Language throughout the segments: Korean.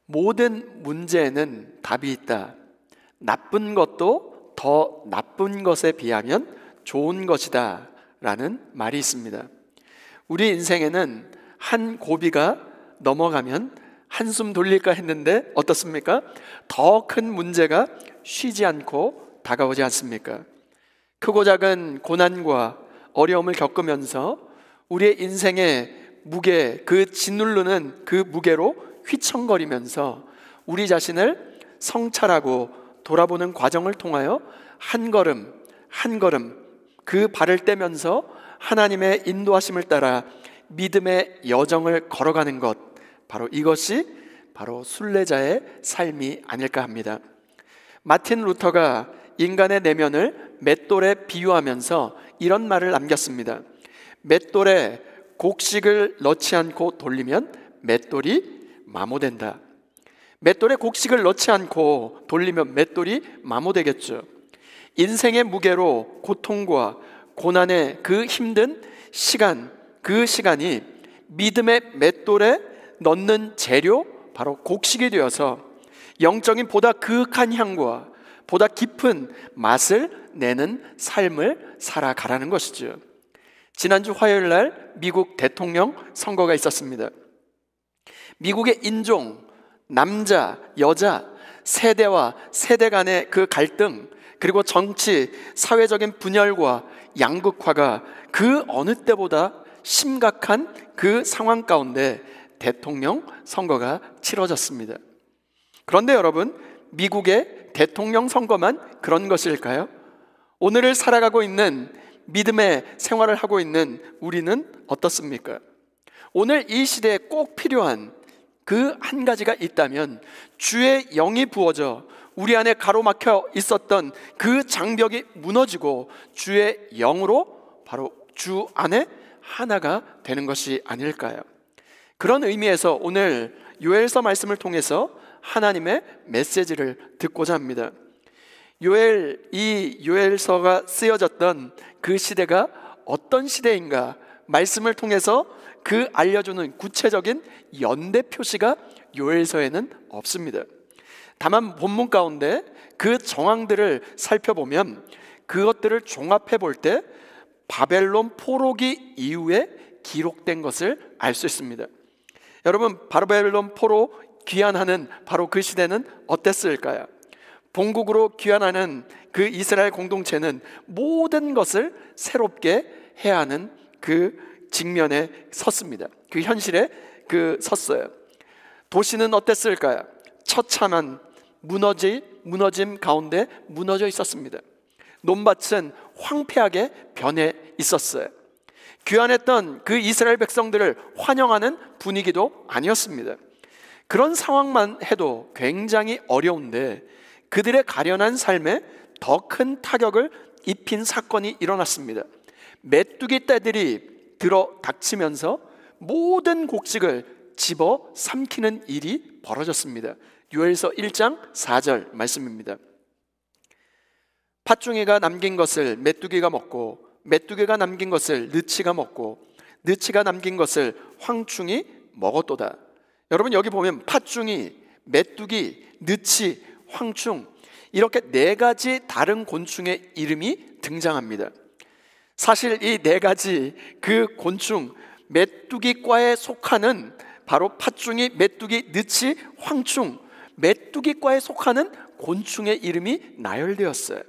모든 문제에는 답이 있다. 나쁜 것도 더 나쁜 것에 비하면 좋은 것이다 라는 말이 있습니다. 우리 인생에는 한 고비가 넘어가면 한숨 돌릴까 했는데 어떻습니까? 더 큰 문제가 쉬지 않고 다가오지 않습니까? 크고 작은 고난과 어려움을 겪으면서 우리의 인생의 무게, 그 짓누르는 그 무게로 휘청거리면서 우리 자신을 성찰하고 돌아보는 과정을 통하여 한 걸음 한 걸음 그 발을 떼면서 하나님의 인도하심을 따라 믿음의 여정을 걸어가는 것, 바로 이것이 바로 순례자의 삶이 아닐까 합니다. 마틴 루터가 인간의 내면을 맷돌에 비유하면서 이런 말을 남겼습니다. 맷돌에 곡식을 넣지 않고 돌리면 맷돌이 마모된다. 맷돌에 곡식을 넣지 않고 돌리면 맷돌이 마모되겠죠. 인생의 무게로 고통과 고난의 그 힘든 시간, 그 시간이 믿음의 맷돌에 넣는 재료, 바로 곡식이 되어서 영적인 보다 그윽한 향과 보다 깊은 맛을 내는 삶을 살아가라는 것이죠. 지난주 화요일 날 미국 대통령 선거가 있었습니다. 미국의 인종, 남자, 여자, 세대와 세대 간의 그 갈등, 그리고 정치, 사회적인 분열과 양극화가 그 어느 때보다 심각한 그 상황 가운데 대통령 선거가 치러졌습니다. 그런데 여러분, 미국의 대통령 선거만 그런 것일까요? 오늘을 살아가고 있는 믿음의 생활을 하고 있는 우리는 어떻습니까? 오늘 이 시대에 꼭 필요한 그 한 가지가 있다면 주의 영이 부어져 우리 안에 가로막혀 있었던 그 장벽이 무너지고 주의 영으로 바로 주 안에 하나가 되는 것이 아닐까요? 그런 의미에서 오늘 요엘서 말씀을 통해서 하나님의 메시지를 듣고자 합니다. 이 요엘서가 쓰여졌던 그 시대가 어떤 시대인가, 말씀을 통해서 그 알려주는 구체적인 연대 표시가 요엘서에는 없습니다. 다만 본문 가운데 그 정황들을 살펴보면 그것들을 종합해 볼 때 바벨론 포로기 이후에 기록된 것을 알 수 있습니다. 여러분, 바벨론 포로 귀환하는 바로 그 시대는 어땠을까요? 본국으로 귀환하는 그 이스라엘 공동체는 모든 것을 새롭게 해야 하는 그 직면에 섰습니다. 그 현실에 섰어요. 도시는 어땠을까요? 처참한 무너짐 가운데 무너져 있었습니다. 논밭은 황폐하게 변해 있었어요. 귀환했던 그 이스라엘 백성들을 환영하는 분위기도 아니었습니다. 그런 상황만 해도 굉장히 어려운데 그들의 가련한 삶에 더 큰 타격을 입힌 사건이 일어났습니다. 메뚜기 떼들이 들어 닥치면서 모든 곡식을 집어 삼키는 일이 벌어졌습니다. 요엘서 1장 4절 말씀입니다. 팥중이가 남긴 것을 메뚜기가 먹고 메뚜기가 남긴 것을 느치가 먹고 느치가 남긴 것을 황충이 먹었도다. 여러분, 여기 보면 팥중이, 메뚜기, 느치, 황충, 이렇게 네 가지 다른 곤충의 이름이 등장합니다. 사실 이 네 가지 그 곤충, 메뚜기과에 속하는 바로 팥중이, 메뚜기, 느치, 황충, 메뚜기과에 속하는 곤충의 이름이 나열되었어요.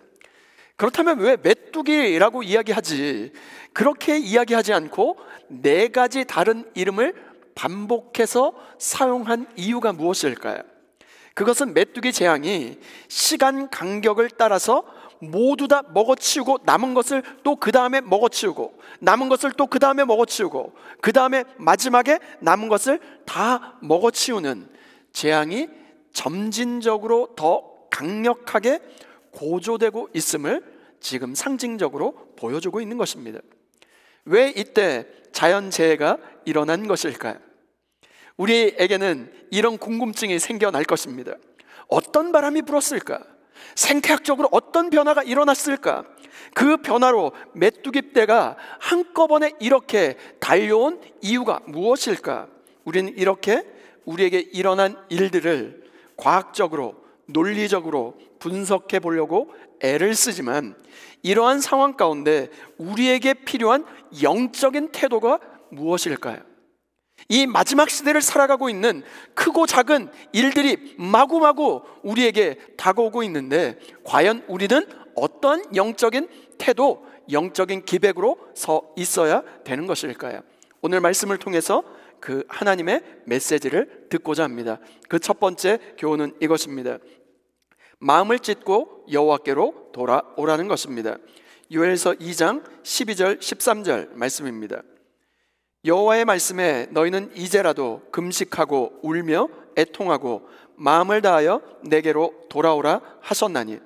그렇다면 왜 메뚜기라고 이야기하지? 그렇게 이야기하지 않고 네 가지 다른 이름을 반복해서 사용한 이유가 무엇일까요? 그것은 메뚜기 재앙이 시간 간격을 따라서 모두 다 먹어치우고 남은 것을 또 그 다음에 먹어치우고 남은 것을 또 그 다음에 먹어치우고 그 다음에 마지막에 남은 것을 다 먹어치우는 재앙이 점진적으로 더 강력하게 고조되고 있음을 지금 상징적으로 보여주고 있는 것입니다. 왜 이때 자연재해가 일어난 것일까요? 우리에게는 이런 궁금증이 생겨날 것입니다. 어떤 바람이 불었을까? 생태학적으로 어떤 변화가 일어났을까? 그 변화로 메뚜기 떼가 한꺼번에 이렇게 달려온 이유가 무엇일까? 우리는 이렇게 우리에게 일어난 일들을 과학적으로 논리적으로 분석해 보려고 애를 쓰지만 이러한 상황 가운데 우리에게 필요한 영적인 태도가 무엇일까요? 이 마지막 시대를 살아가고 있는 크고 작은 일들이 마구마구 우리에게 다가오고 있는데 과연 우리는 어떤 영적인 태도, 영적인 기백으로 서 있어야 되는 것일까요? 오늘 말씀을 통해서 그 하나님의 메시지를 듣고자 합니다. 그 첫 번째 교훈은 이것입니다. 마음을 찢고 여호와께로 돌아오라는 것입니다. 요엘서 2장 12절 13절 말씀입니다. 여호와의 말씀에 너희는 이제라도 금식하고 울며 애통하고 마음을 다하여 내게로 돌아오라 하셨나니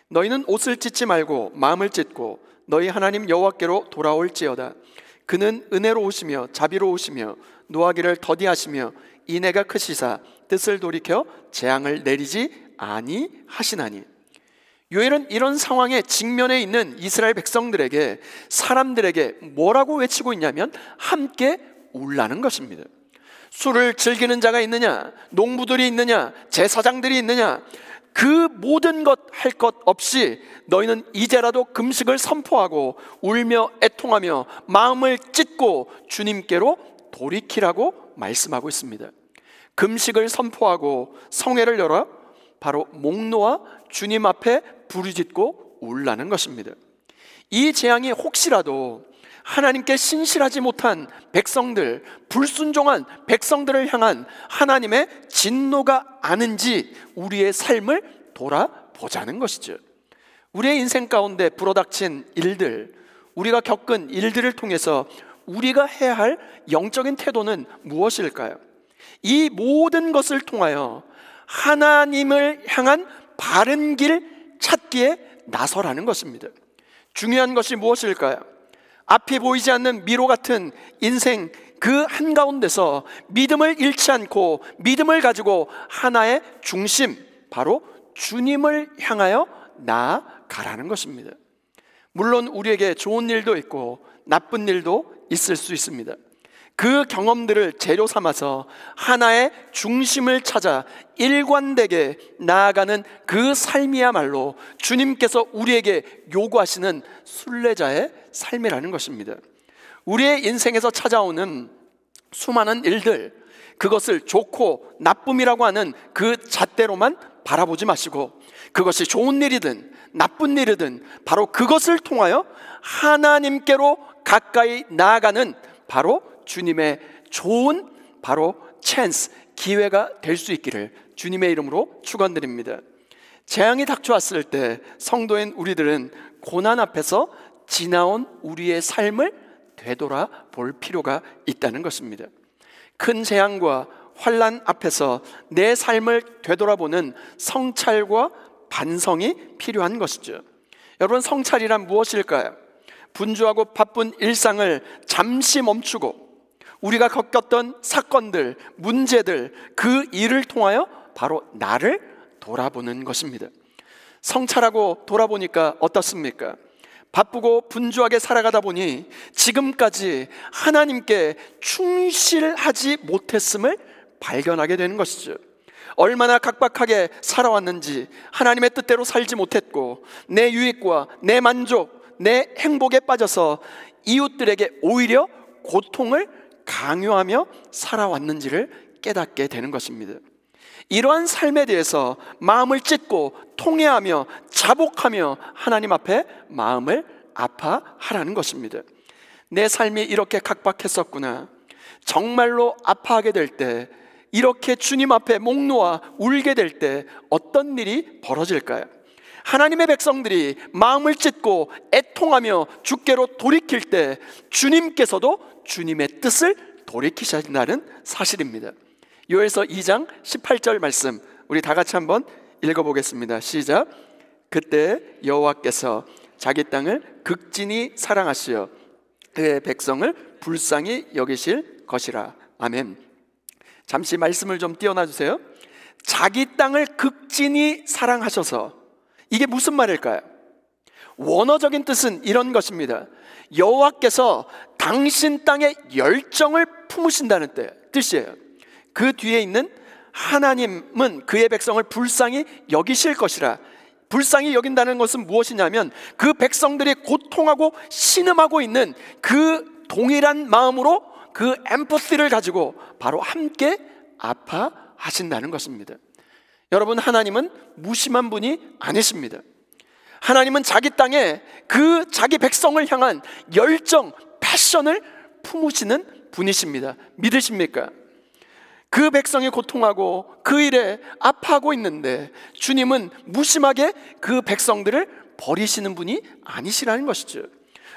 너희는 옷을 찢지 말고 마음을 찢고 너희 하나님 여호와께로 돌아올지어다. 그는 은혜로우시며 자비로우시며 노하기를 더디하시며 인애가 크시사 뜻을 돌이켜 재앙을 내리지 아니하시나니. 요엘은 이런 상황에 직면해 있는 이스라엘 백성들에게, 사람들에게 뭐라고 외치고 있냐면 함께 울라는 것입니다. 술을 즐기는 자가 있느냐, 농부들이 있느냐, 제사장들이 있느냐, 그 모든 것 할 것 없이 너희는 이제라도 금식을 선포하고 울며 애통하며 마음을 찢고 주님께로 돌이키라고 말씀하고 있습니다. 금식을 선포하고 성회를 열어 바로 목 놓아 주님 앞에 부르짖고 울라는 것입니다. 이 재앙이 혹시라도 하나님께 신실하지 못한 백성들, 불순종한 백성들을 향한 하나님의 진노가 아닌지 우리의 삶을 돌아보자는 것이죠. 우리의 인생 가운데 불어닥친 일들, 우리가 겪은 일들을 통해서 우리가 해야 할 영적인 태도는 무엇일까요? 이 모든 것을 통하여 하나님을 향한 바른 길 찾기에 나서라는 것입니다. 중요한 것이 무엇일까요? 앞이 보이지 않는 미로 같은 인생 그 한가운데서 믿음을 잃지 않고 믿음을 가지고 하나의 중심, 바로 주님을 향하여 나아가라는 것입니다. 물론 우리에게 좋은 일도 있고 나쁜 일도 있을 수 있습니다. 그 경험들을 재료 삼아서 하나의 중심을 찾아 일관되게 나아가는 그 삶이야말로 주님께서 우리에게 요구하시는 순례자의 삶이라는 것입니다. 우리의 인생에서 찾아오는 수많은 일들, 그것을 좋고 나쁨이라고 하는 그 잣대로만 바라보지 마시고 그것이 좋은 일이든 나쁜 일이든 바로 그것을 통하여 하나님께로 가까이 나아가는 바로 주님의 좋은 바로 찬스, 기회가 될 수 있기를 주님의 이름으로 축원드립니다. 재앙이 닥쳐왔을 때 성도인 우리들은 고난 앞에서 지나온 우리의 삶을 되돌아볼 필요가 있다는 것입니다. 큰 재앙과 환난 앞에서 내 삶을 되돌아보는 성찰과 반성이 필요한 것이죠. 여러분, 성찰이란 무엇일까요? 분주하고 바쁜 일상을 잠시 멈추고 우리가 겪었던 사건들, 문제들, 그 일을 통하여 바로 나를 돌아보는 것입니다. 성찰하고 돌아보니까 어떻습니까? 바쁘고 분주하게 살아가다 보니 지금까지 하나님께 충실하지 못했음을 발견하게 되는 것이죠. 얼마나 각박하게 살아왔는지, 하나님의 뜻대로 살지 못했고 내 유익과 내 만족, 내 행복에 빠져서 이웃들에게 오히려 고통을 강요하며 살아왔는지를 깨닫게 되는 것입니다. 이러한 삶에 대해서 마음을 찢고 통회하며 자복하며 하나님 앞에 마음을 아파하라는 것입니다. 내 삶이 이렇게 각박했었구나. 정말로 아파하게 될 때, 이렇게 주님 앞에 목 놓아 울게 될 때 어떤 일이 벌어질까요? 하나님의 백성들이 마음을 찢고 애통하며 주께로 돌이킬 때 주님께서도 주님의 뜻을 돌이키신다는 사실입니다. 요엘서 2장 18절 말씀 우리 다 같이 한번 읽어보겠습니다. 시작. 그때 여호와께서 자기 땅을 극진히 사랑하시어 그의 백성을 불쌍히 여기실 것이라. 아멘. 잠시 말씀을 좀 띄워놔 주세요. 자기 땅을 극진히 사랑하셔서, 이게 무슨 말일까요? 원어적인 뜻은 이런 것입니다. 여호와께서 당신 땅에 열정을 품으신다는 뜻이에요. 그 뒤에 있는 하나님은 그의 백성을 불쌍히 여기실 것이라. 불쌍히 여긴다는 것은 무엇이냐면 그 백성들이 고통하고 신음하고 있는 그 동일한 마음으로 그 엠퍼시를 가지고 바로 함께 아파하신다는 것입니다. 여러분, 하나님은 무심한 분이 아니십니다. 하나님은 자기 땅에 그 자기 백성을 향한 열정, 패션을 품으시는 분이십니다. 믿으십니까? 그 백성이 고통하고 그 일에 아파하고 있는데 주님은 무심하게 그 백성들을 버리시는 분이 아니시라는 것이죠.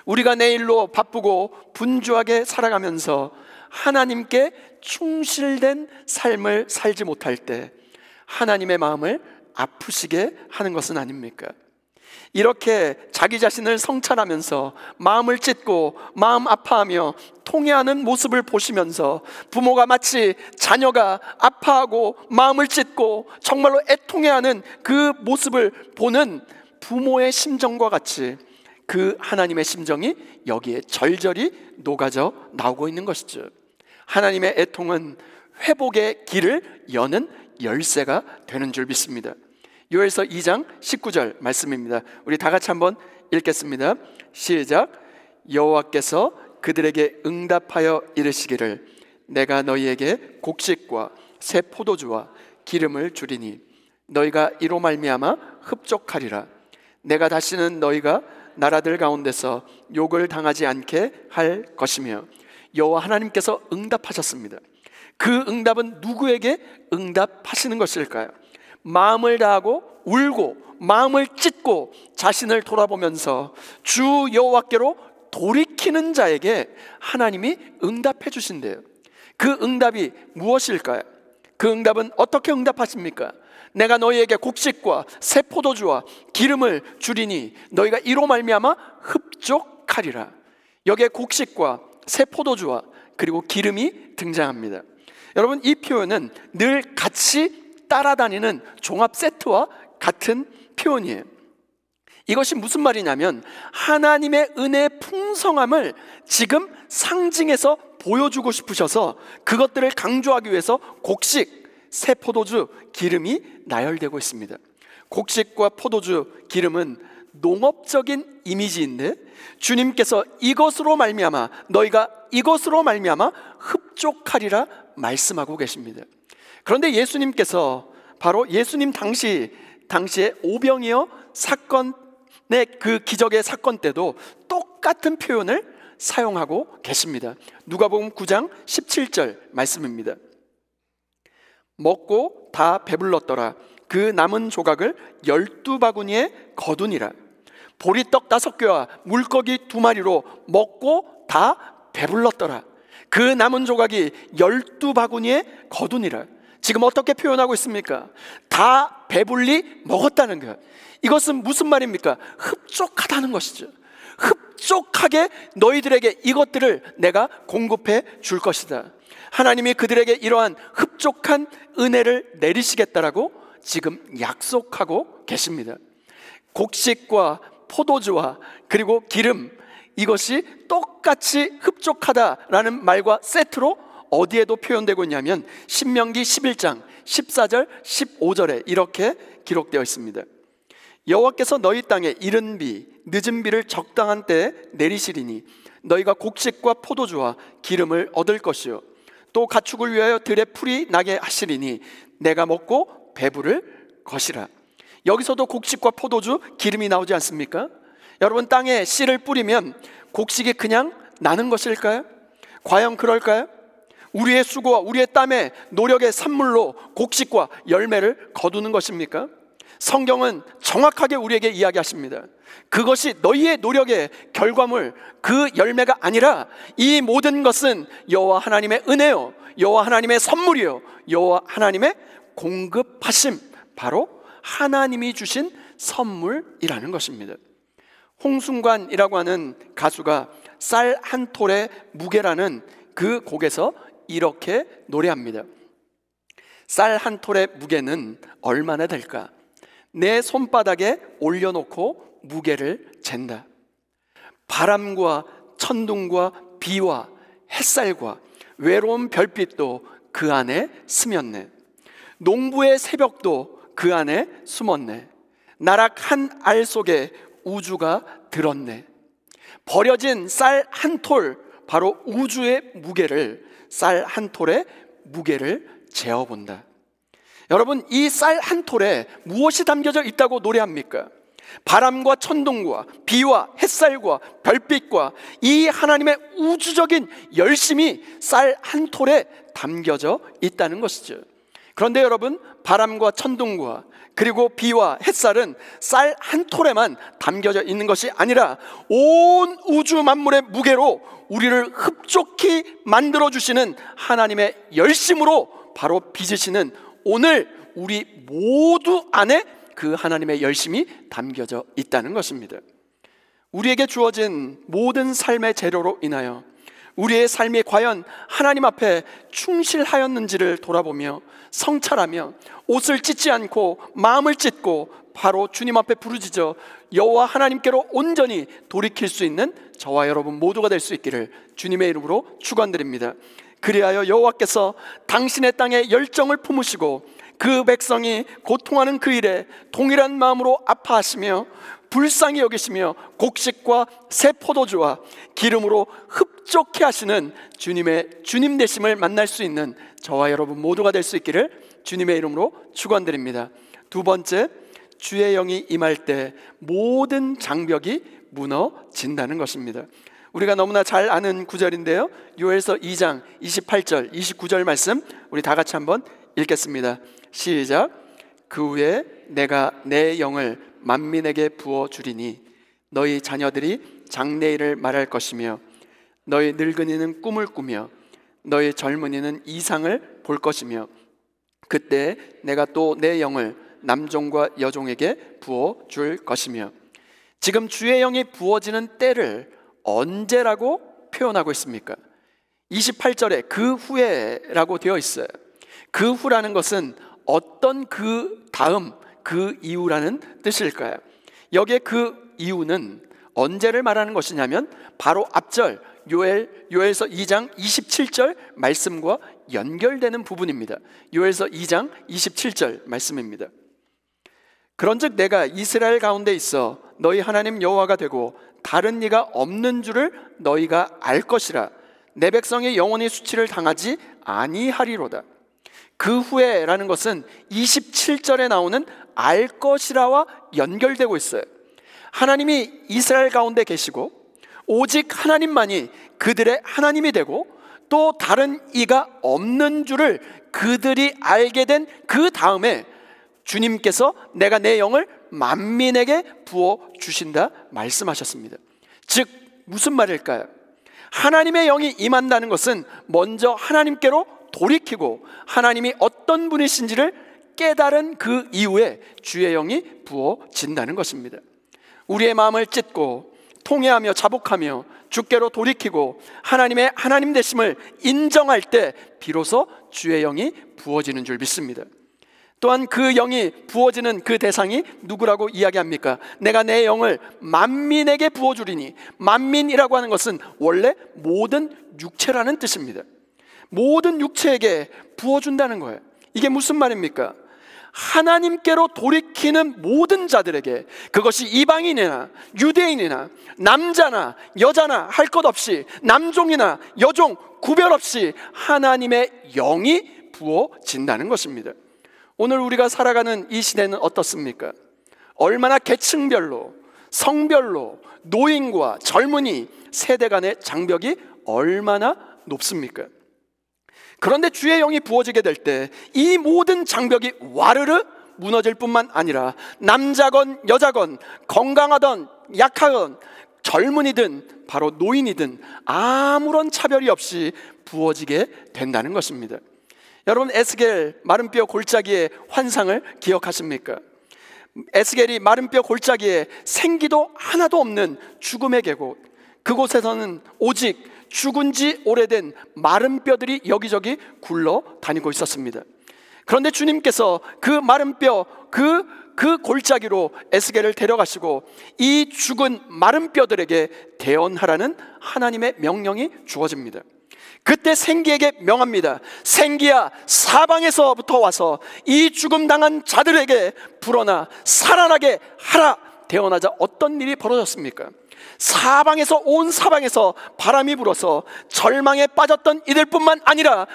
우리가 내 일로 바쁘고 분주하게 살아가면서 하나님께 충실된 삶을 살지 못할 때 하나님의 마음을 아프시게 하는 것은 아닙니까? 이렇게 자기 자신을 성찰하면서 마음을 찢고 마음 아파하며 통회하는 모습을 보시면서 부모가 마치 자녀가 아파하고 마음을 찢고 정말로 애통해하는 그 모습을 보는 부모의 심정과 같이 그 하나님의 심정이 여기에 절절히 녹아져 나오고 있는 것이죠. 하나님의 애통은 회복의 길을 여는 열쇠가 되는 줄 믿습니다. 요엘서 2장 19절 말씀입니다. 우리 다 같이 한번 읽겠습니다. 시작. 여호와께서 그들에게 응답하여 이르시기를 내가 너희에게 곡식과 새 포도주와 기름을 주리니 너희가 이로 말미암아 흡족하리라. 내가 다시는 너희가 나라들 가운데서 욕을 당하지 않게 할 것이며. 여호와 하나님께서 응답하셨습니다. 그 응답은 누구에게 응답하시는 것일까요? 마음을 다하고 울고 마음을 찢고 자신을 돌아보면서 주 여호와께로 돌이키는 자에게 하나님이 응답해 주신대요. 그 응답이 무엇일까요? 그 응답은 어떻게 응답하십니까? 내가 너희에게 곡식과 새 포도주와 기름을 주리니 너희가 이로 말미암아 흡족하리라. 여기에 곡식과 새 포도주와 그리고 기름이 등장합니다. 여러분, 이 표현은 늘 같이 따라다니는 종합 세트와 같은 표현이에요. 이것이 무슨 말이냐면 하나님의 은혜의 풍성함을 지금 상징해서 보여주고 싶으셔서 그것들을 강조하기 위해서 곡식, 새 포도주, 기름이 나열되고 있습니다. 곡식과 포도주, 기름은 농업적인 이미지인데 주님께서 이것으로 말미암아 너희가 이것으로 말미암아 흡족하리라 말씀하고 계십니다. 그런데 예수님께서 바로 예수님 당시에 오병이어 사건의 그 기적의 사건 때도 똑같은 표현을 사용하고 계십니다. 누가복음 9장 17절 말씀입니다. 먹고 다 배불렀더라. 그 남은 조각을 12바구니에 거두니라. 보리떡 5개와 물고기 2마리로 먹고 다 배불렀더라. 그 남은 조각이 12바구니에 거두니라. 지금 어떻게 표현하고 있습니까? 다 배불리 먹었다는 거예요. 이것은 무슨 말입니까? 흡족하다는 것이죠. 흡족하게 너희들에게 이것들을 내가 공급해 줄 것이다. 하나님이 그들에게 이러한 흡족한 은혜를 내리시겠다라고 지금 약속하고 계십니다. 곡식과 포도주와 그리고 기름, 이것이 똑같이 흡족하다라는 말과 세트로 어디에도 표현되고 있냐면 신명기 11장 14절 15절에 이렇게 기록되어 있습니다. 여호와께서 너희 땅에 이른 비 늦은 비를 적당한 때에 내리시리니 너희가 곡식과 포도주와 기름을 얻을 것이요 또 가축을 위하여 들에 풀이 나게 하시리니 내가 먹고 배부를 것이라. 여기서도 곡식과 포도주, 기름이 나오지 않습니까? 여러분, 땅에 씨를 뿌리면 곡식이 그냥 나는 것일까요? 과연 그럴까요? 우리의 수고와 우리의 땀의 노력의 산물로 곡식과 열매를 거두는 것입니까? 성경은 정확하게 우리에게 이야기하십니다. 그것이 너희의 노력의 결과물, 그 열매가 아니라 이 모든 것은 여호와 하나님의 은혜요, 여호와 하나님의 선물이요, 여호와 하나님의 공급하심, 바로 하나님이 주신 선물이라는 것입니다. 홍순관이라고 하는 가수가 쌀 한 톨의 무게라는 그 곡에서 이렇게 노래합니다. 쌀 한 톨의 무게는 얼마나 될까? 내 손바닥에 올려놓고 무게를 잰다. 바람과 천둥과 비와 햇살과 외로운 별빛도 그 안에 스몄네. 농부의 새벽도 그 안에 숨었네. 나락 한 알 속에 우주가 들었네. 버려진 쌀 한 톨, 바로 우주의 무게를, 쌀 한 톨의 무게를 재어본다. 여러분, 이 쌀 한 톨에 무엇이 담겨져 있다고 노래합니까? 바람과 천둥과 비와 햇살과 별빛과 이 하나님의 우주적인 열심이 쌀 한 톨에 담겨져 있다는 것이죠. 그런데 여러분, 바람과 천둥과 그리고 비와 햇살은 쌀 한 톨에만 담겨져 있는 것이 아니라 온 우주 만물의 무게로 우리를 흡족히 만들어주시는 하나님의 열심으로 바로 빚으시는 오늘 우리 모두 안에 그 하나님의 열심이 담겨져 있다는 것입니다. 우리에게 주어진 모든 삶의 재료로 인하여 우리의 삶이 과연 하나님 앞에 충실하였는지를 돌아보며 성찰하며 옷을 찢지 않고 마음을 찢고 바로 주님 앞에 부르짖어 여호와 하나님께로 온전히 돌이킬 수 있는 저와 여러분 모두가 될 수 있기를 주님의 이름으로 축원드립니다. 그리하여 여호와께서 당신의 땅에 열정을 품으시고 그 백성이 고통하는 그 일에 동일한 마음으로 아파하시며 불쌍히 여기시며 곡식과 새 포도주와 기름으로 흡족해 하시는 주님 되심을 만날 수 있는 저와 여러분 모두가 될 수 있기를 주님의 이름으로 축원드립니다. 두 번째, 주의 영이 임할 때 모든 장벽이 무너진다는 것입니다. 우리가 너무나 잘 아는 구절인데요, 요엘서 2장 28절 29절 말씀 우리 다 같이 한번 읽겠습니다. 시작. 그 후에 내가 내 영을 만민에게 부어주리니 너희 자녀들이 장래일을 말할 것이며 너희 늙은이는 꿈을 꾸며 너희 젊은이는 이상을 볼 것이며 그때 내가 또 내 영을 남종과 여종에게 부어줄 것이며. 지금 주의 영이 부어지는 때를 언제라고 표현하고 있습니까? 28절에 그 후에라고 되어 있어요. 그 후라는 것은 어떤 그 다음, 그 이후라는 뜻일까요? 여기에 그 이후는 언제를 말하는 것이냐면 바로 앞절 요엘서 2장 27절 말씀과 연결되는 부분입니다. 요엘서 2장 27절 말씀입니다. 그런즉 내가 이스라엘 가운데 있어 너희 하나님 여호와가 되고 다른 이가 없는 줄을 너희가 알 것이라. 내 백성이 영원히 수치를 당하지 아니하리로다. 그 후에라는 것은 27절에 나오는 알 것이라와 연결되고 있어요. 하나님이 이스라엘 가운데 계시고 오직 하나님만이 그들의 하나님이 되고 또 다른 이가 없는 줄을 그들이 알게 된 그 다음에 주님께서 내가 내 영을 만민에게 부어주신다 말씀하셨습니다. 즉 무슨 말일까요? 하나님의 영이 임한다는 것은 먼저 하나님께로 돌이키고 하나님이 어떤 분이신지를 깨달은 그 이후에 주의 영이 부어진다는 것입니다. 우리의 마음을 찢고 통회하며 자복하며 주께로 돌이키고 하나님의 하나님 되심을 인정할 때 비로소 주의 영이 부어지는 줄 믿습니다. 또한 그 영이 부어지는 그 대상이 누구라고 이야기합니까? 내가 내 영을 만민에게 부어주리니, 만민이라고 하는 것은 원래 모든 육체라는 뜻입니다. 모든 육체에게 부어준다는 거예요. 이게 무슨 말입니까? 하나님께로 돌이키는 모든 자들에게, 그것이 이방인이나 유대인이나 남자나 여자나 할 것 없이 남종이나 여종 구별 없이 하나님의 영이 부어진다는 것입니다. 오늘 우리가 살아가는 이 시대는 어떻습니까? 얼마나 계층별로, 성별로, 노인과 젊은이, 세대 간의 장벽이 얼마나 높습니까? 그런데 주의 영이 부어지게 될 때 이 모든 장벽이 와르르 무너질 뿐만 아니라 남자건 여자건 건강하던 약하건 젊은이든 바로 노인이든 아무런 차별이 없이 부어지게 된다는 것입니다. 여러분, 에스겔 마른뼈 골짜기의 환상을 기억하십니까? 에스겔이 마른뼈 골짜기에 생기도 하나도 없는 죽음의 계곡, 그곳에서는 오직 죽은 지 오래된 마른 뼈들이 여기저기 굴러 다니고 있었습니다. 그런데 주님께서 그 마른 뼈, 그 골짜기로 에스겔을 데려가시고 이 죽은 마른 뼈들에게 대언하라는 하나님의 명령이 주어집니다. 그때 생기에게 명합니다. 생기야, 사방에서부터 와서 이 죽음 당한 자들에게 불어나 살아나게 하라. 대언하자 어떤 일이 벌어졌습니까? 사방에서, 온 사방에서 바람이 불어서 절망에 빠졌던 이들뿐만 아니라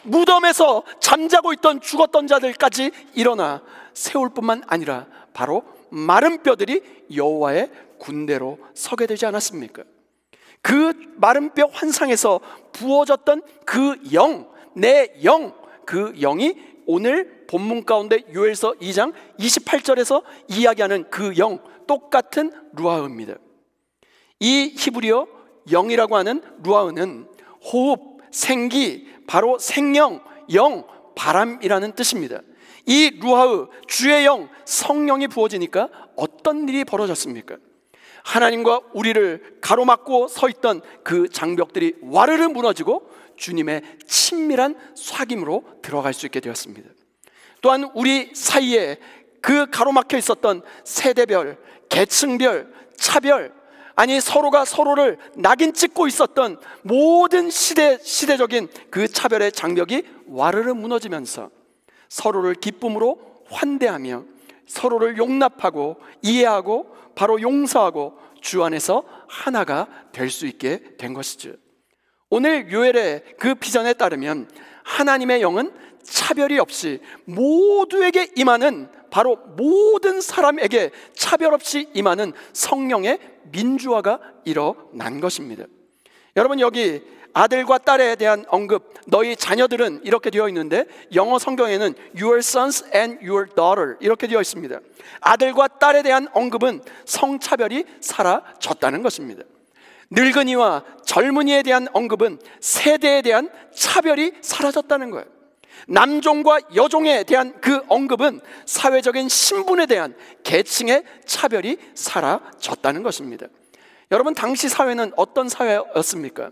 무덤에서 잠자고 있던 죽었던 자들까지 일어나 세울 뿐만 아니라 바로 마른 뼈들이 여호와의 군대로 서게 되지 않았습니까? 그 마른 뼈 환상에서 부어졌던 그 영, 내 영, 그 영이 오늘 본문 가운데 요엘서 2장 28절에서 이야기하는 그 영, 똑같은 루아흐입니다. 이 히브리어 영이라고 하는 루아흐는 호흡, 생기, 바로 생명, 영, 바람이라는 뜻입니다. 이 루아흐, 주의 영, 성령이 부어지니까 어떤 일이 벌어졌습니까? 하나님과 우리를 가로막고 서 있던 그 장벽들이 와르르 무너지고 주님의 친밀한 쏴김으로 들어갈 수 있게 되었습니다. 또한 우리 사이에 그 가로막혀 있었던 세대별, 계층별, 차별, 아니 서로가 서로를 낙인 찍고 있었던 모든 시대적인 그 차별의 장벽이 와르르 무너지면서 서로를 기쁨으로 환대하며 서로를 용납하고 이해하고 바로 용서하고 주 안에서 하나가 될 수 있게 된 것이죠. 오늘 요엘의 그 비전에 따르면 하나님의 영은 차별이 없이 모두에게 임하는, 바로 모든 사람에게 차별 없이 임하는 성령의 민주화가 일어난 것입니다. 여러분, 여기 아들과 딸에 대한 언급, 너희 자녀들은 이렇게 되어 있는데 영어 성경에는 your sons and your daughter 이렇게 되어 있습니다. 아들과 딸에 대한 언급은 성차별이 사라졌다는 것입니다. 늙은이와 젊은이에 대한 언급은 세대에 대한 차별이 사라졌다는 거예요. 남종과 여종에 대한 그 언급은 사회적인 신분에 대한 계층의 차별이 사라졌다는 것입니다. 여러분, 당시 사회는 어떤 사회였습니까?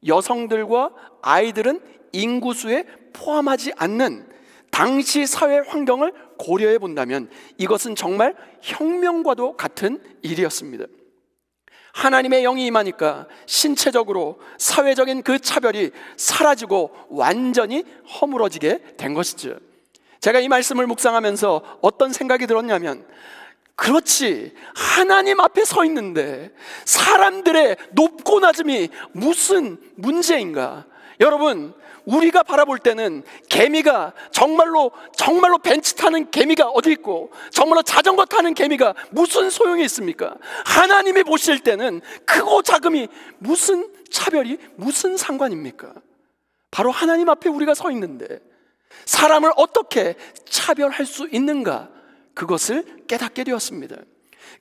여성들과 아이들은 인구수에 포함하지 않는 당시 사회 환경을 고려해 본다면 이것은 정말 혁명과도 같은 일이었습니다. 하나님의 영이 임하니까 신체적으로 사회적인 그 차별이 사라지고 완전히 허물어지게 된 것이죠. 제가 이 말씀을 묵상하면서 어떤 생각이 들었냐면, 그렇지, 하나님 앞에 서 있는데 사람들의 높고 낮음이 무슨 문제인가? 여러분, 우리가 바라볼 때는 개미가 정말로 벤치 타는 개미가 어디 있고 정말로 자전거 타는 개미가 무슨 소용이 있습니까? 하나님이 보실 때는 크고 작음이 무슨 차별이 무슨 상관입니까? 바로 하나님 앞에 우리가 서 있는데 사람을 어떻게 차별할 수 있는가? 그것을 깨닫게 되었습니다.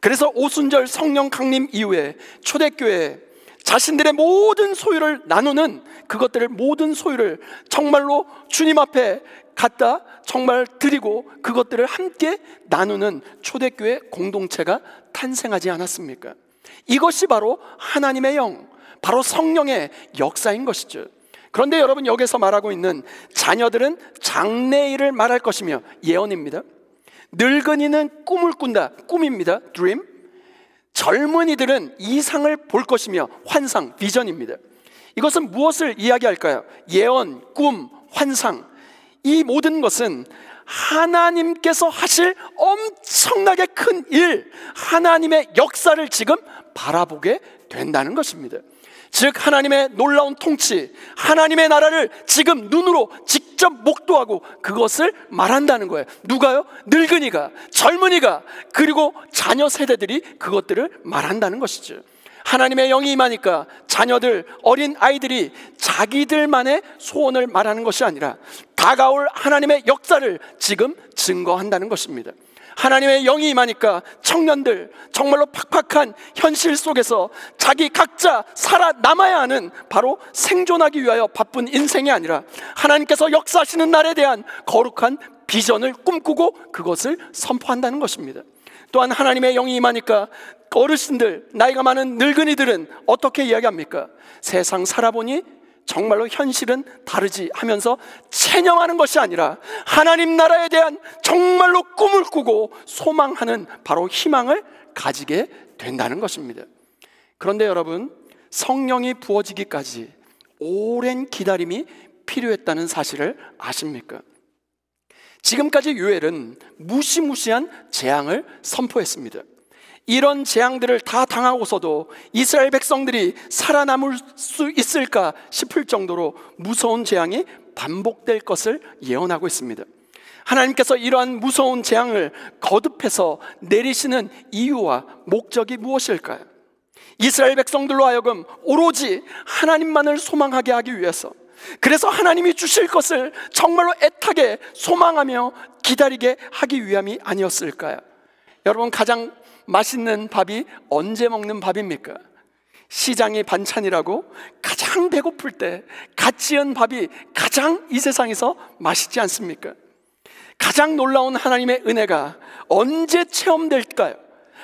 그래서 오순절 성령 강림 이후에 초대교회 자신들의 모든 소유를 나누는, 그것들을 모든 소유를 정말로 주님 앞에 갖다 정말 드리고 그것들을 함께 나누는 초대교회 공동체가 탄생하지 않았습니까? 이것이 바로 하나님의 영, 바로 성령의 역사인 것이죠. 그런데 여러분, 여기서 말하고 있는 자녀들은 장래일을 말할 것이며 예언입니다. 늙은이는 꿈을 꾼다, 꿈입니다, dream. 젊은이들은 이상을 볼 것이며 환상, 비전입니다. 이것은 무엇을 이야기할까요? 예언, 꿈, 환상, 이 모든 것은 하나님께서 하실 엄청나게 큰 일, 하나님의 역사를 지금 바라보게 된다는 것입니다. 즉 하나님의 놀라운 통치, 하나님의 나라를 지금 눈으로 직접 목도하고 그것을 말한다는 거예요. 누가요? 늙은이가, 젊은이가, 그리고 자녀 세대들이 그것들을 말한다는 것이죠. 하나님의 영이 임하니까 자녀들, 어린 아이들이 자기들만의 소원을 말하는 것이 아니라 다가올 하나님의 역사를 지금 증거한다는 것입니다. 하나님의 영이 임하니까 청년들, 정말로 팍팍한 현실 속에서 자기 각자 살아남아야 하는, 바로 생존하기 위하여 바쁜 인생이 아니라 하나님께서 역사하시는 날에 대한 거룩한 비전을 꿈꾸고 그것을 선포한다는 것입니다. 또한 하나님의 영이 임하니까 어르신들, 나이가 많은 늙은이들은 어떻게 이야기합니까? 세상 살아보니 정말로 현실은 다르지 하면서 체념하는 것이 아니라 하나님 나라에 대한 정말로 꿈을 꾸고 소망하는, 바로 희망을 가지게 된다는 것입니다. 그런데 여러분, 성령이 부어지기까지 오랜 기다림이 필요했다는 사실을 아십니까? 지금까지 요엘은 무시무시한 재앙을 선포했습니다. 이런 재앙들을 다 당하고서도 이스라엘 백성들이 살아남을 수 있을까 싶을 정도로 무서운 재앙이 반복될 것을 예언하고 있습니다. 하나님께서 이러한 무서운 재앙을 거듭해서 내리시는 이유와 목적이 무엇일까요? 이스라엘 백성들로 하여금 오로지 하나님만을 소망하게 하기 위해서, 그래서 하나님이 주실 것을 정말로 애타게 소망하며 기다리게 하기 위함이 아니었을까요? 여러분, 가장 맛있는 밥이 언제 먹는 밥입니까? 시장이 반찬이라고 가장 배고플 때 갓 지은 밥이 가장 이 세상에서 맛있지 않습니까? 가장 놀라운 하나님의 은혜가 언제 체험될까요?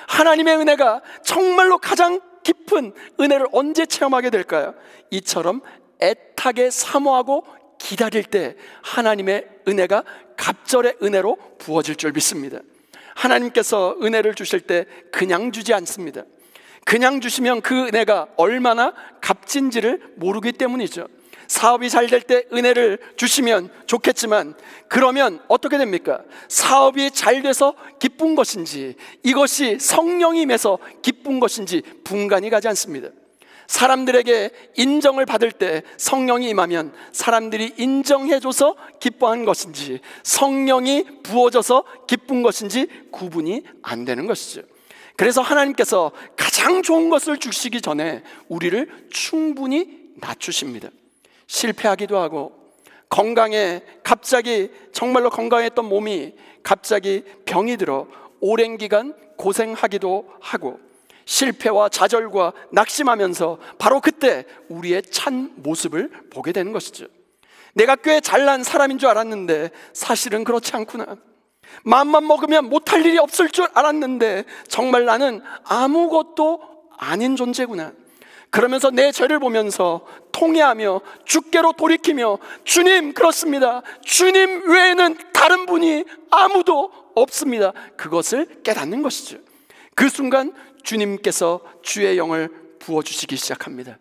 하나님의 은혜가 정말로 가장 깊은 은혜를 언제 체험하게 될까요? 이처럼 애타게 사모하고 기다릴 때 하나님의 은혜가 갑절의 은혜로 부어질 줄 믿습니다. 하나님께서 은혜를 주실 때 그냥 주지 않습니다. 그냥 주시면 그 은혜가 얼마나 값진지를 모르기 때문이죠. 사업이 잘 될 때 은혜를 주시면 좋겠지만, 그러면 어떻게 됩니까? 사업이 잘 돼서 기쁜 것인지, 이것이 성령이 임해서 기쁜 것인지 분간이 가지 않습니다. 사람들에게 인정을 받을 때 성령이 임하면 사람들이 인정해줘서 기뻐하는 것인지, 성령이 부어져서 기쁜 것인지 구분이 안 되는 것이죠. 그래서 하나님께서 가장 좋은 것을 주시기 전에 우리를 충분히 낮추십니다. 실패하기도 하고, 건강에 갑자기 정말로 건강했던 몸이 갑자기 병이 들어 오랜 기간 고생하기도 하고, 실패와 좌절과 낙심하면서 바로 그때 우리의 참 모습을 보게 되는 것이죠. 내가 꽤 잘난 사람인 줄 알았는데 사실은 그렇지 않구나. 마음만 먹으면 못할 일이 없을 줄 알았는데 정말 나는 아무것도 아닌 존재구나. 그러면서 내 죄를 보면서 통회하며 주께로 돌이키며, 주님, 그렇습니다, 주님 외에는 다른 분이 아무도 없습니다, 그것을 깨닫는 것이죠. 그 순간 주님께서 주의 영을 부어주시기 시작합니다.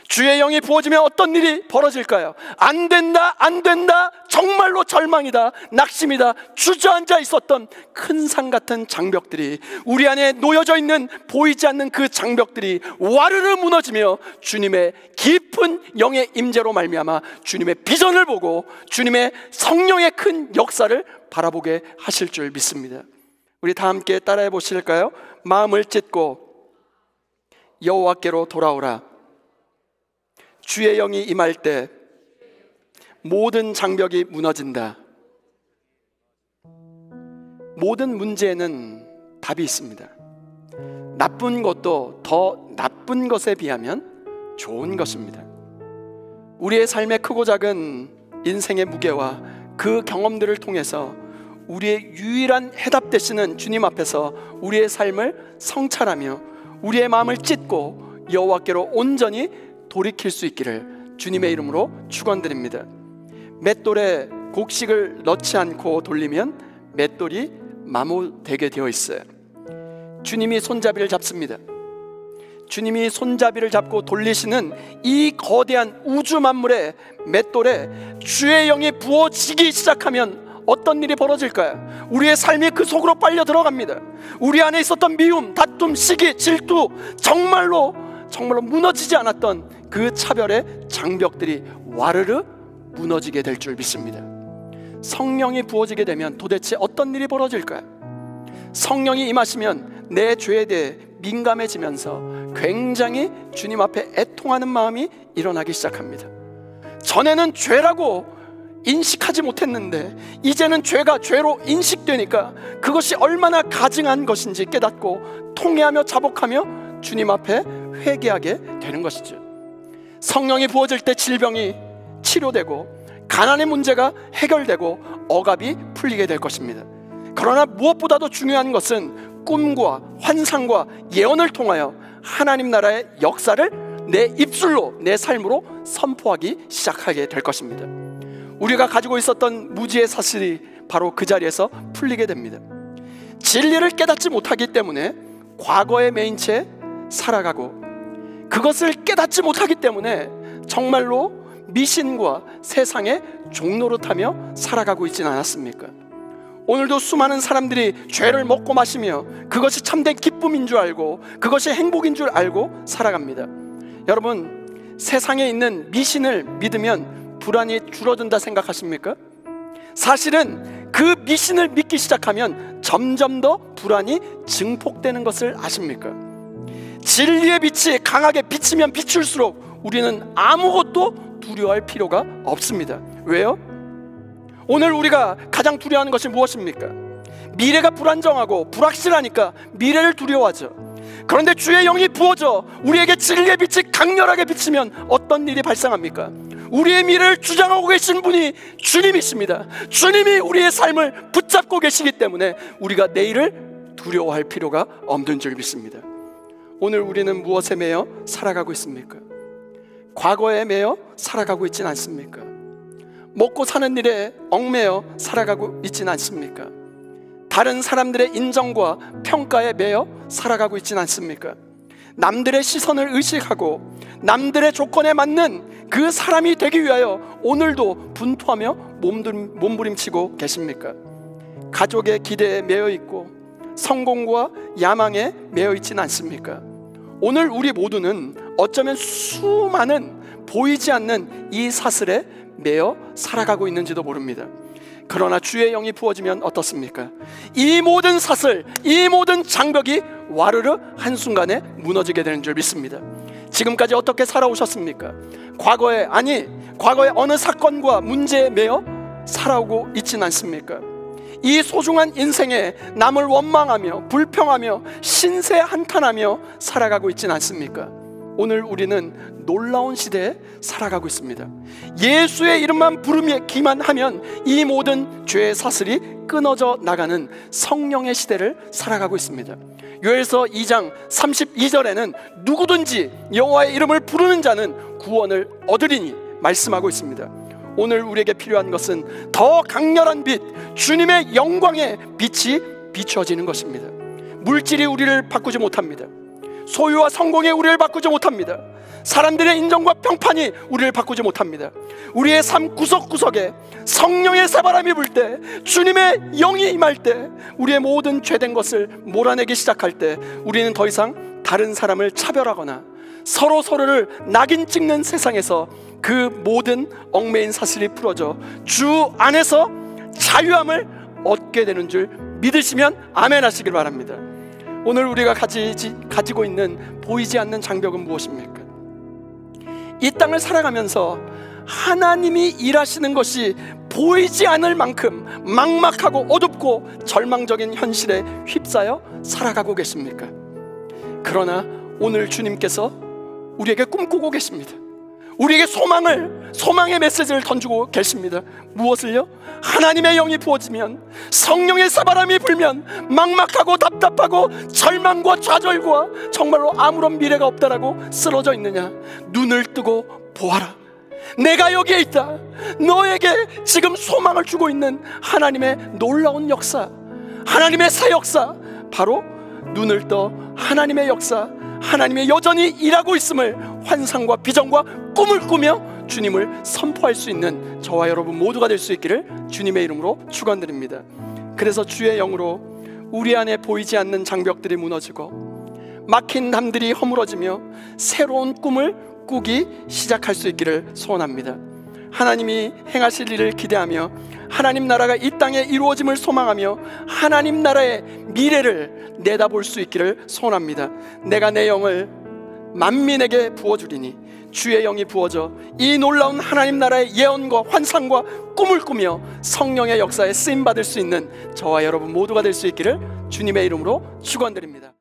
주의 영이 부어지면 어떤 일이 벌어질까요? 안 된다, 안 된다, 정말로 절망이다, 낙심이다, 주저앉아 있었던 큰 산 같은 장벽들이, 우리 안에 놓여져 있는 보이지 않는 그 장벽들이 와르르 무너지며 주님의 깊은 영의 임재로 말미암아 주님의 비전을 보고 주님의 성령의 큰 역사를 바라보게 하실 줄 믿습니다. 우리 다 함께 따라해 보실까요? 마음을 찢고 여호와께로 돌아오라. 주의 영이 임할 때 모든 장벽이 무너진다. 모든 문제에는 답이 있습니다. 나쁜 것도 더 나쁜 것에 비하면 좋은 것입니다. 우리의 삶의 크고 작은 인생의 무게와 그 경험들을 통해서 우리의 유일한 해답 되시는 주님 앞에서 우리의 삶을 성찰하며 우리의 마음을 찢고 여호와께로 온전히 돌이킬 수 있기를 주님의 이름으로 축원드립니다. 맷돌에 곡식을 넣지 않고 돌리면 맷돌이 마모되게 되어 있어요. 주님이 손잡이를 잡습니다. 주님이 손잡이를 잡고 돌리시는 이 거대한 우주 만물의 맷돌에 주의 영이 부어지기 시작하면 어떤 일이 벌어질까요? 우리의 삶이 그 속으로 빨려 들어갑니다. 우리 안에 있었던 미움, 다툼, 시기, 질투, 정말로 무너지지 않았던 그 차별의 장벽들이 와르르 무너지게 될 줄 믿습니다. 성령이 부어지게 되면 도대체 어떤 일이 벌어질까요? 성령이 임하시면 내 죄에 대해 민감해지면서 굉장히 주님 앞에 애통하는 마음이 일어나기 시작합니다. 전에는 죄라고 인식하지 못했는데 이제는 죄가 죄로 인식되니까 그것이 얼마나 가증한 것인지 깨닫고 통회하며 자복하며 주님 앞에 회개하게 되는 것이죠. 성령이 부어질 때 질병이 치료되고 가난의 문제가 해결되고 억압이 풀리게 될 것입니다. 그러나 무엇보다도 중요한 것은 꿈과 환상과 예언을 통하여 하나님 나라의 역사를 내 입술로, 내 삶으로 선포하기 시작하게 될 것입니다. 우리가 가지고 있었던 무지의 사슬이 바로 그 자리에서 풀리게 됩니다. 진리를 깨닫지 못하기 때문에 과거에 매인 채 살아가고, 그것을 깨닫지 못하기 때문에 정말로 미신과 세상의 종노릇하며 살아가고 있지는 않았습니까? 오늘도 수많은 사람들이 죄를 먹고 마시며 그것이 참된 기쁨인 줄 알고 그것이 행복인 줄 알고 살아갑니다. 여러분, 세상에 있는 미신을 믿으면 불안이 줄어든다 생각하십니까? 사실은 그 미신을 믿기 시작하면 점점 더 불안이 증폭되는 것을 아십니까? 진리의 빛이 강하게 비치면 비출수록 우리는 아무것도 두려워할 필요가 없습니다. 왜요? 오늘 우리가 가장 두려워하는 것이 무엇입니까? 미래가 불안정하고 불확실하니까 미래를 두려워하죠. 그런데 주의 영이 부어져 우리에게 진리의 빛이 강렬하게 비치면 어떤 일이 발생합니까? 우리의 미래를 주장하고 계신 분이 주님이십니다. 주님이 우리의 삶을 붙잡고 계시기 때문에 우리가 내일을 두려워할 필요가 없는 줄 믿습니다. 오늘 우리는 무엇에 매여 살아가고 있습니까? 과거에 매여 살아가고 있지는 않습니까? 먹고 사는 일에 얽매여 살아가고 있지는 않습니까? 다른 사람들의 인정과 평가에 매여 살아가고 있지는 않습니까? 남들의 시선을 의식하고 남들의 조건에 맞는 그 사람이 되기 위하여 오늘도 분투하며 몸부림치고 계십니까? 가족의 기대에 매여 있고 성공과 야망에 매여 있지는 않습니까? 오늘 우리 모두는 어쩌면 수많은 보이지 않는 이 사슬에 매여 살아가고 있는지도 모릅니다. 그러나 주의 영이 부어지면 어떻습니까? 이 모든 사슬, 이 모든 장벽이 와르르 한순간에 무너지게 되는 줄 믿습니다. 지금까지 어떻게 살아오셨습니까? 과거에 어느 사건과 문제에 매여 살아오고 있지는 않습니까? 이 소중한 인생에 남을 원망하며 불평하며 신세 한탄하며 살아가고 있지는 않습니까? 오늘 우리는 놀라운 시대에 살아가고 있습니다. 예수의 이름만 부르기만 하면 이 모든 죄의 사슬이 끊어져 나가는 성령의 시대를 살아가고 있습니다. 요엘서 2장 32절에는 누구든지 여호와의 이름을 부르는 자는 구원을 얻으리니 말씀하고 있습니다. 오늘 우리에게 필요한 것은 더 강렬한 빛, 주님의 영광의 빛이 비추어지는 것입니다. 물질이 우리를 바꾸지 못합니다. 소유와 성공이 우리를 바꾸지 못합니다. 사람들의 인정과 평판이 우리를 바꾸지 못합니다. 우리의 삶 구석구석에 성령의 새바람이 불 때, 주님의 영이 임할 때, 우리의 모든 죄된 것을 몰아내기 시작할 때 우리는 더 이상 다른 사람을 차별하거나 서로를 낙인 찍는 세상에서 그 모든 얽매인 사슬이 풀어져 주 안에서 자유함을 얻게 되는 줄 믿으시면 아멘 하시길 바랍니다. 오늘 우리가 가지고 있는 보이지 않는 장벽은 무엇입니까? 이 땅을 살아가면서 하나님이 일하시는 것이 보이지 않을 만큼 막막하고 어둡고 절망적인 현실에 휩싸여 살아가고 계십니까? 그러나 오늘 주님께서 우리에게 꿈꾸고 계십니다. 우리에게 소망의 메시지를 던지고 계십니다. 무엇을요? 하나님의 영이 부어지면, 성령의 새바람이 불면 막막하고 답답하고 절망과 좌절과 정말로 아무런 미래가 없다라고 쓰러져 있느냐? 눈을 뜨고 보아라. 내가 여기에 있다. 너에게 지금 소망을 주고 있는 하나님의 놀라운 역사, 하나님의 새 역사, 바로 눈을 떠 하나님의 역사, 하나님의 여전히 일하고 있음을 환상과 비전과 꿈을 꾸며 주님을 선포할 수 있는 저와 여러분 모두가 될 수 있기를 주님의 이름으로 축원드립니다. 그래서 주의 영으로 우리 안에 보이지 않는 장벽들이 무너지고 막힌 담들이 허물어지며 새로운 꿈을 꾸기 시작할 수 있기를 소원합니다. 하나님이 행하실 일을 기대하며 하나님 나라가 이 땅에 이루어짐을 소망하며 하나님 나라의 미래를 내다볼 수 있기를 소원합니다. 내가 내 영을 만민에게 부어주리니 주의 영이 부어져 이 놀라운 하나님 나라의 예언과 환상과 꿈을 꾸며 성령의 역사에 쓰임받을 수 있는 저와 여러분 모두가 될 수 있기를 주님의 이름으로 축원드립니다.